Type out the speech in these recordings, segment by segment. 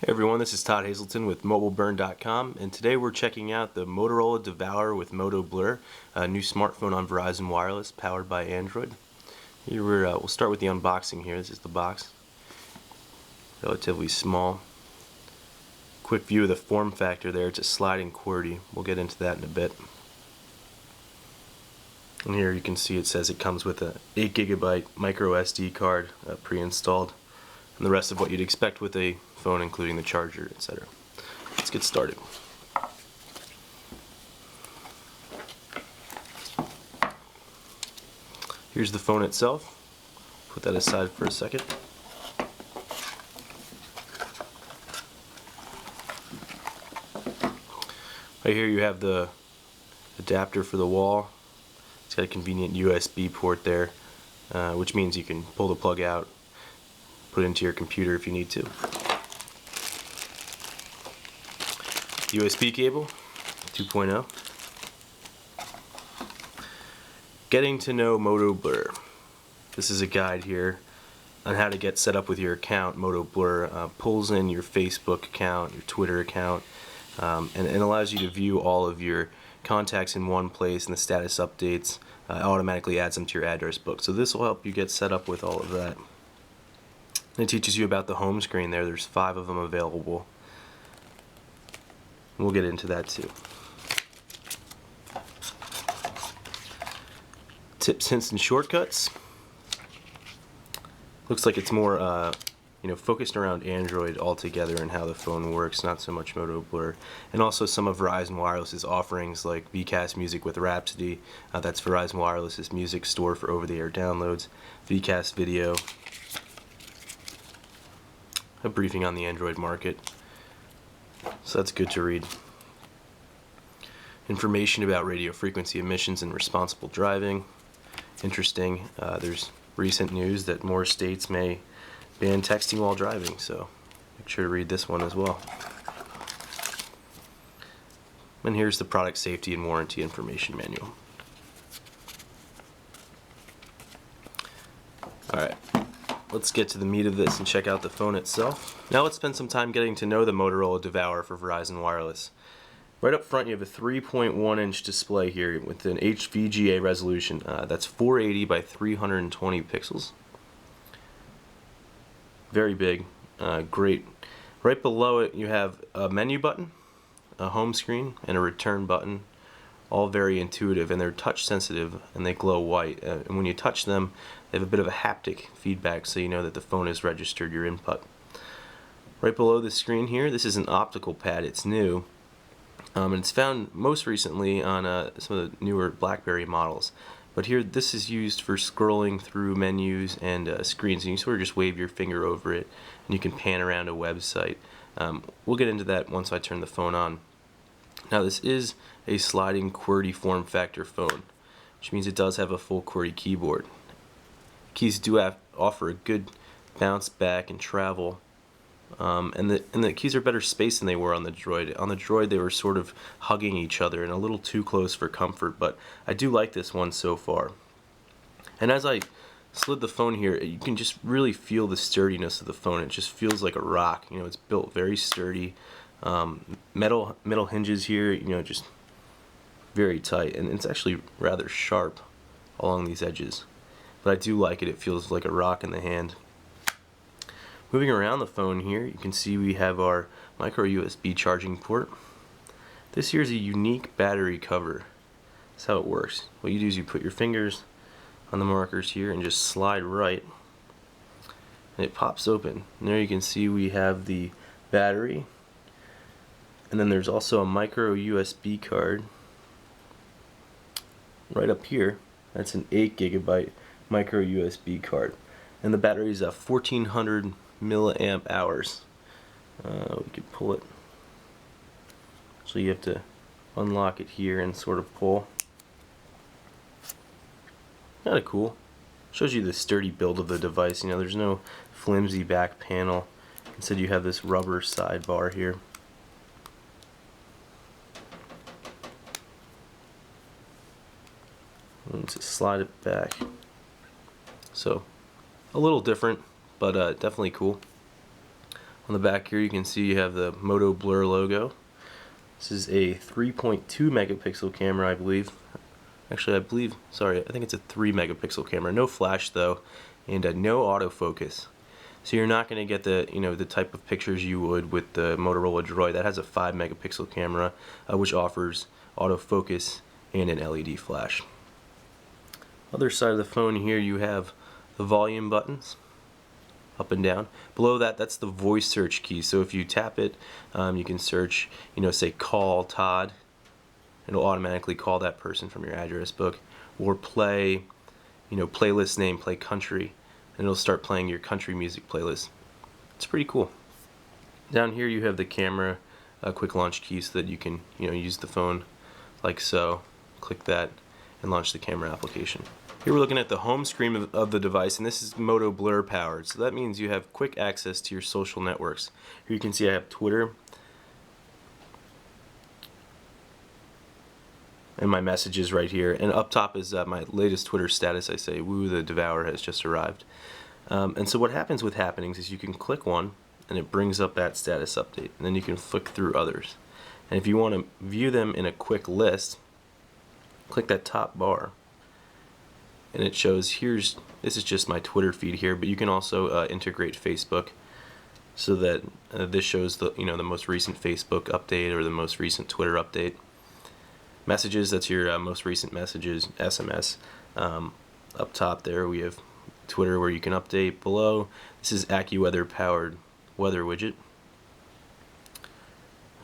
Hey everyone, this is Todd Hazelton with MobileBurn.com, and today we're checking out the Motorola DEVOUR with Moto Blur, a new smartphone on Verizon Wireless powered by Android. Here we'll start with the unboxing here. This is the box. Relatively small. Quick view of the form factor there. It's a sliding QWERTY. We'll get into that in a bit. And here you can see it says it comes with a 8GB micro SD card pre-installed, and the rest of what you'd expect with a phone, including the charger, etc. Let's get started. Here's the phone itself. Put that aside for a second. Right here you have the adapter for the wall. It's got a convenient USB port there, which means you can pull the plug out, put it into your computer if you need to. USB cable 2.0. Getting to know Moto Blur. This is a guide here on how to get set up with your account. Moto Blur pulls in your Facebook account, your Twitter account, and allows you to view all of your contacts in one place, and the status updates automatically adds them to your address book. So this will help you get set up with all of that. And it teaches you about the home screen there. There's 5 of them available. We'll get into that too. Tips, hints, and shortcuts. Looks like it's more focused around Android altogether and how the phone works, not so much Moto Blur. And also some of Verizon Wireless's offerings like VCast Music with Rhapsody. That's Verizon Wireless's music store for over-the-air downloads. VCast Video. A briefing on the Android market. So that's good to read. Information about radio frequency emissions and responsible driving. Interesting. There's recent news that more states may ban texting while driving, so make sure to read this one as well. And here's the product safety and warranty information manual. Alright, let's get to the meat of this and check out the phone itself. Now let's spend some time getting to know the Motorola DEVOUR for Verizon Wireless. Right up front you have a 3.1-inch display here with an HVGA resolution. That's 480 by 320 pixels. Very big, great. Right below it you have a menu button, a home screen, and a return button. All very intuitive, and they're touch sensitive and they glow white. And when you touch them, they have a bit of a haptic feedback, so you know that the phone has registered your input. Right below the screen here, this is an optical pad. It's new. And it's found most recently on some of the newer BlackBerry models. But here, this is used for scrolling through menus and screens, and you sort of just wave your finger over it, and you can pan around a website. We'll get into that once I turn the phone on. Now, this is a sliding QWERTY form factor phone, which means it does have a full QWERTY keyboard. Keys do offer a good bounce back and travel. And the keys are better spaced than they were on the Droid. On the Droid they were sort of hugging each other and a little too close for comfort, but I do like this one so far. And as I slid the phone here, you can just really feel the sturdiness of the phone. It just feels like a rock. You know, it's built very sturdy. Metal hinges here, just very tight, and it's actually rather sharp along these edges. But I do like it. It feels like a rock in the hand. Moving around the phone here, you can see we have our micro USB charging port. This here is a unique battery cover. That's how it works. What you do is you put your fingers on the markers here and just slide right, and it pops open. And there you can see we have the battery, and then there's also a micro USB card right up here. That's an 8GB micro USB card, and the battery is 1400 milliamp hours. We could pull it, so you have to unlock it here and sort of pull. Kind of cool. Shows you the sturdy build of the device. There's no flimsy back panel. Instead you have this rubber sidebar here. And just slide it back. So a little different, but definitely cool. On the back here you can see you have the Moto Blur logo. This is a 3.2 megapixel camera, I believe. Actually, I think it's a 3 megapixel camera. No flash though, and no autofocus. So you're not going to get the the type of pictures you would with the Motorola Droid. That has a 5 megapixel camera, which offers autofocus and an LED flash. Other side of the phone here, you have the volume buttons, up and down. Below that, that's the voice search key. So if you tap it, you can search, say call Todd. It'll automatically call that person from your address book, or play, playlist name, play country, and it'll start playing your country music playlist. It's pretty cool. Down here you have the camera quick launch key so that you can use the phone like so. Click that and launch the camera application. Here we're looking at the home screen of the device, and this is Moto Blur powered, so that means you have quick access to your social networks. Here you can see I have Twitter and my messages right here, and up top is my latest Twitter status. I say, "Woo, the Devourer has just arrived." And so what happens with Happenings is you can click one and it brings up that status update, and then you can flick through others. And if you want to view them in a quick list, click that top bar and it shows this is just my Twitter feed here, but you can also integrate Facebook so that this shows the the most recent Facebook update or the most recent Twitter update. Messages, that's your most recent messages, SMS. Up top there we have Twitter where you can update. Below, this is AccuWeather powered weather widget.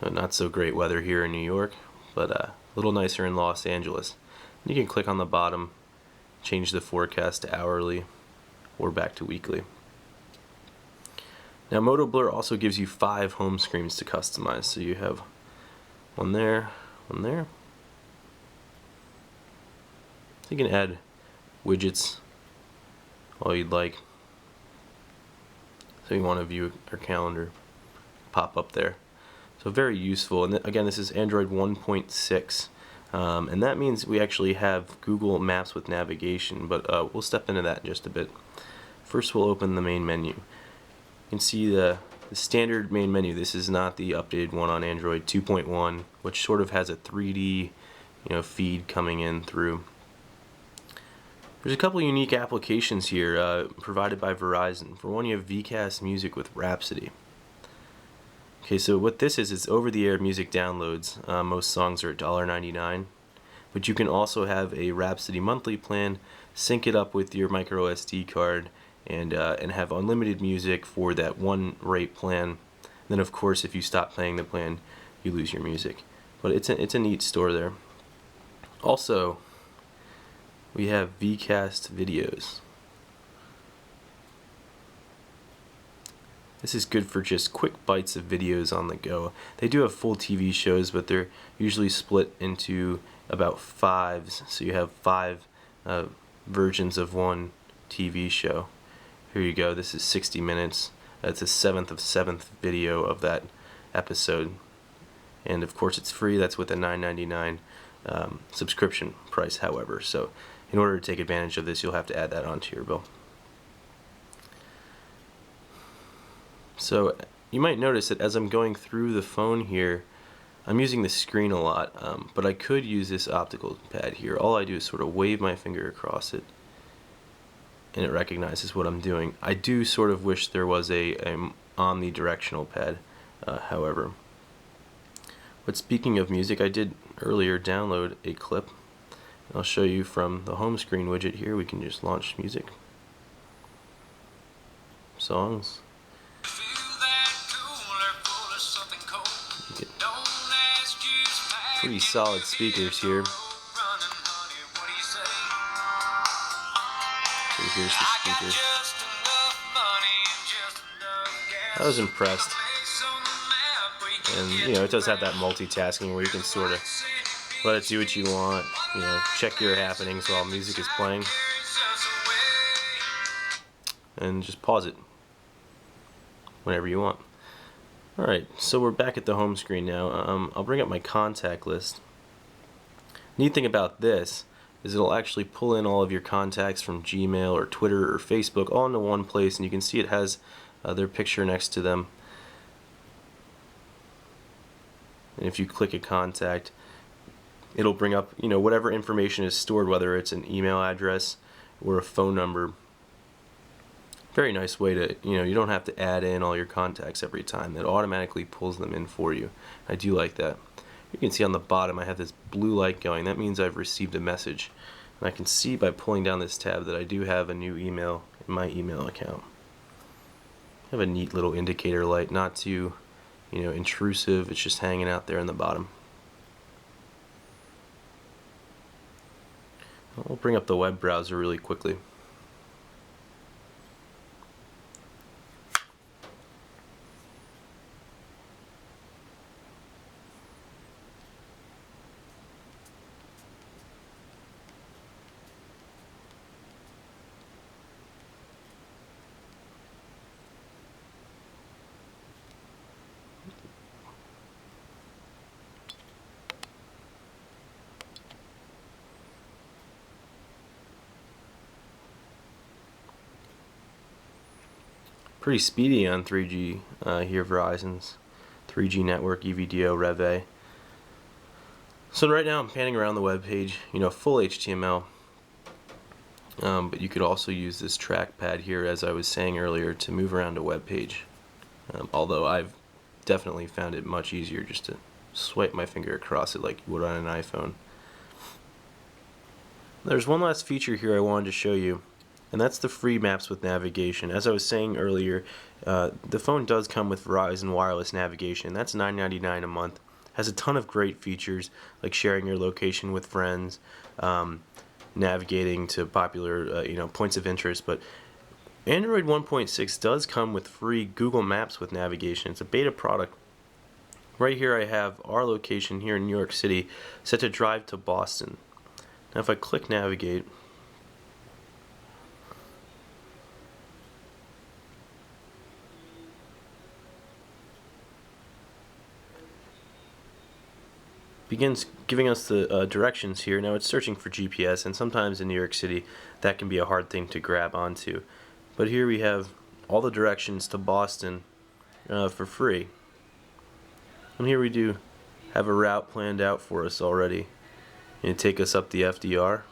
Not so great weather here in New York, but a little nicer in Los Angeles. You can click on the bottom, change the forecast to hourly or back to weekly. Now Moto Blur also gives you 5 home screens to customize. So you have one there, one there. So you can add widgets all you'd like. So you want to view our calendar, pop up there. So very useful. And again, this is Android 1.6. And that means we actually have Google Maps with navigation, but we'll step into that in just a bit. First we'll open the main menu. You can see the standard main menu. This is not the updated one on Android 2.1, which sort of has a 3D feed coming in through. There's a couple unique applications here provided by Verizon. For one, you have VCast Music with Rhapsody. Okay, so what this is over-the-air music downloads. Most songs are $1.99, but you can also have a Rhapsody monthly plan, sync it up with your micro SD card, and have unlimited music for that one rate plan. And then, of course, if you stop paying the plan, you lose your music. But it's a neat store there. Also, we have VCast videos. This is good for just quick bites of videos on the go. They do have full TV shows, but they're usually split into about 5s, so you have 5 versions of one TV show. Here you go, this is 60 minutes. That's a 7th of 7th video of that episode. And of course it's free, that's with a $9.99 subscription price, however. So in order to take advantage of this, you'll have to add that onto your bill. So you might notice that as I'm going through the phone here, I'm using the screen a lot, but I could use this optical pad here. All I do is sort of wave my finger across it, and it recognizes what I'm doing. I do sort of wish there was a omnidirectional pad, however. But speaking of music, I did earlier download a clip. I'll show you from the home screen widget here. We can just launch music, songs. Pretty solid speakers here. So here's the speaker. I was impressed. And it does have that multitasking where you can sort of let it do what you want, check your happenings while music is playing, and just pause it whenever you want. Alright, so we're back at the home screen now. I'll bring up my contact list. Neat thing about this is it'll actually pull in all of your contacts from Gmail or Twitter or Facebook all into one place, and you can see it has their picture next to them. and if you click a contact, it'll bring up, you know, whatever information is stored, whether it's an email address or a phone number. Very nice way to, you know, you don't have to add in all your contacts every time. It automatically pulls them in for you. I do like that. You can see on the bottom I have this blue light going. That means I've received a message. And I can see by pulling down this tab that I do have a new email in my email account. I have a neat little indicator light, not too, you know, intrusive. It's just hanging out there in the bottom. I'll bring up the web browser really quickly. Pretty speedy on 3G here, Verizon's 3G network, EVDO, Rev A. So right now I'm panning around the web page, you know, full HTML, but you could also use this trackpad here, as I was saying earlier, to move around a web page. Although I've definitely found it much easier just to swipe my finger across it like you would on an iPhone. There's one last feature here I wanted to show you, and that's the free maps with navigation. As I was saying earlier, the phone does come with Verizon wireless navigation. That's $9.99 a month. Has a ton of great features like sharing your location with friends, navigating to popular you know, points of interest. But Android 1.6 does come with free Google Maps with navigation. It's a beta product. Right here I have our location here in New York City set to drive to Boston. Now if I click navigate, begins giving us the directions here. Now it's searching for GPS, and sometimes in New York City that can be a hard thing to grab onto. But here we have all the directions to Boston for free. And here we do have a route planned out for us already. And take us up the FDR.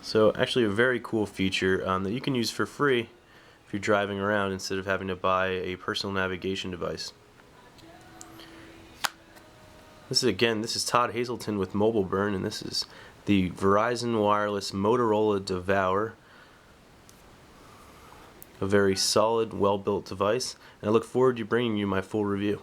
So actually a very cool feature that you can use for free if you're driving around instead of having to buy a personal navigation device. This is Todd Hazelton with Mobile Burn, and this is the Verizon Wireless Motorola DEVOUR. A very solid, well-built device, and I look forward to bringing you my full review.